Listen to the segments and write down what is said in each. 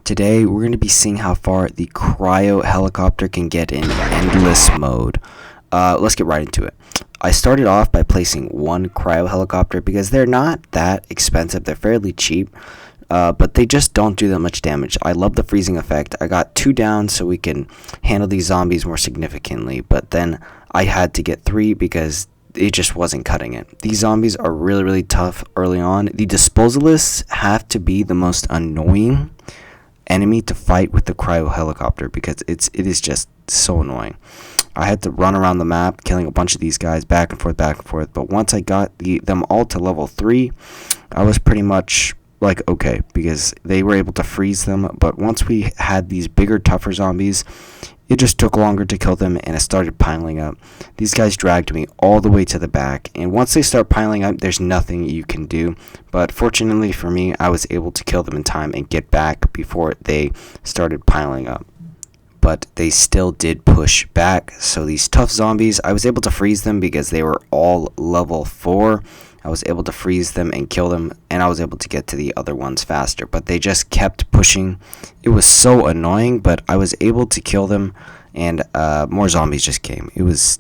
Today, we're going to be seeing how far the Cryo helicopter can get in endless mode. Let's get right into it. I started off by placing one Cryo helicopter because they're not that expensive. They're fairly cheap, but they just don't do that much damage. I love the freezing effect. I got 2 down so we can handle these zombies more significantly, but then I had to get 3 because it just wasn't cutting it. These zombies are really tough early on. The disposalists have to be the most annoying enemy to fight with the Cryo helicopter because it is just so annoying. I had to run around the map killing a bunch of these guys back and forth, but once I got them all to level 3, I was pretty much like okay, because they were able to freeze them. But once we had these bigger, tougher zombies, it just took longer to kill them, and it started piling up. These guys dragged me all the way to the back, and once they start piling up, there's nothing you can do. But fortunately for me, I was able to kill them in time and get back before they started piling up. But they still did push back, so these tough zombies, I was able to freeze them because they were all level 4. I was able to freeze them and kill them, and I was able to get to the other ones faster, but they just kept pushing. It was so annoying, but I was able to kill them, and more zombies just came. It was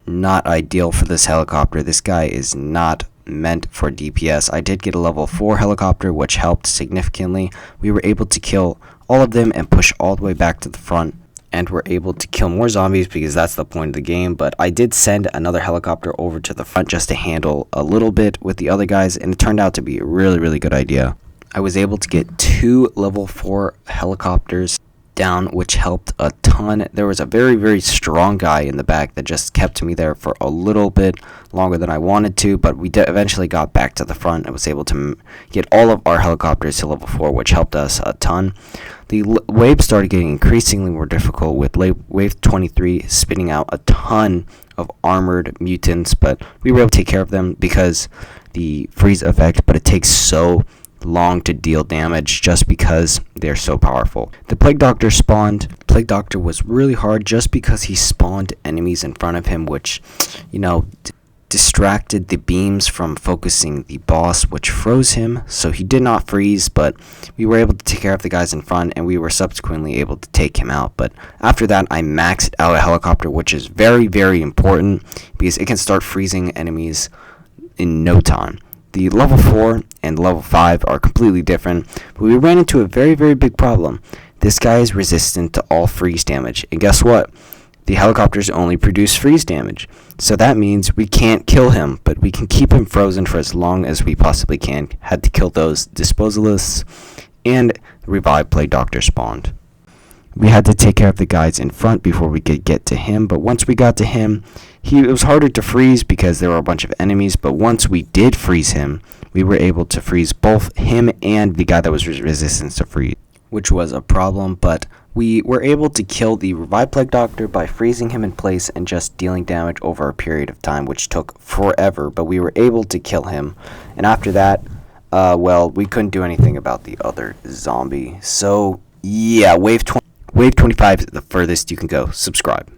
not ideal for this helicopter. This guy is not meant for DPS. I did get a level 4 helicopter, which helped significantly. We were able to kill all of them and push all the way back to the front, and we're able to kill more zombies because that's the point of the game. But I did send another helicopter over to the front just to handle a little bit with the other guys, and it turned out to be a really good idea. I was able to get 2 level 4 helicopters down, which helped a ton. There was a very strong guy in the back that just kept me there for a little bit longer than I wanted to, but we eventually got back to the front and was able to get all of our helicopters to level 4, which helped us a ton. The waves started getting increasingly more difficult, with wave 23 spitting out a ton of armored mutants, but we were able to take care of them because the freeze effect, but it takes so long to deal damage just because they're so powerful. The Plague Doctor spawned. Plague Doctor was really hard just because he spawned enemies in front of him, which, distracted the beams from focusing the boss, which froze him, so he did not freeze, but we were able to take care of the guys in front, and we were subsequently able to take him out. But after that, I maxed out a helicopter, which is very important because it can start freezing enemies in no time. The level 4 and level 5 are completely different, but we ran into a very big problem. This guy is resistant to all freeze damage, and guess what? The helicopters only produce freeze damage, so that means we can't kill him, but we can keep him frozen for as long as we possibly can. Had to kill those disposalists, and revive Plague Doctor spawned. We had to take care of the guys in front before we could get to him, but once we got to him, it was harder to freeze because there were a bunch of enemies, but once we did freeze him, we were able to freeze both him and the guy that was resistant to freeze, which was a problem, but we were able to kill the revived Plague Doctor by freezing him in place and just dealing damage over a period of time, which took forever, but we were able to kill him. And after that, we couldn't do anything about the other zombie. So, yeah, wave 25 is the furthest you can go. Subscribe.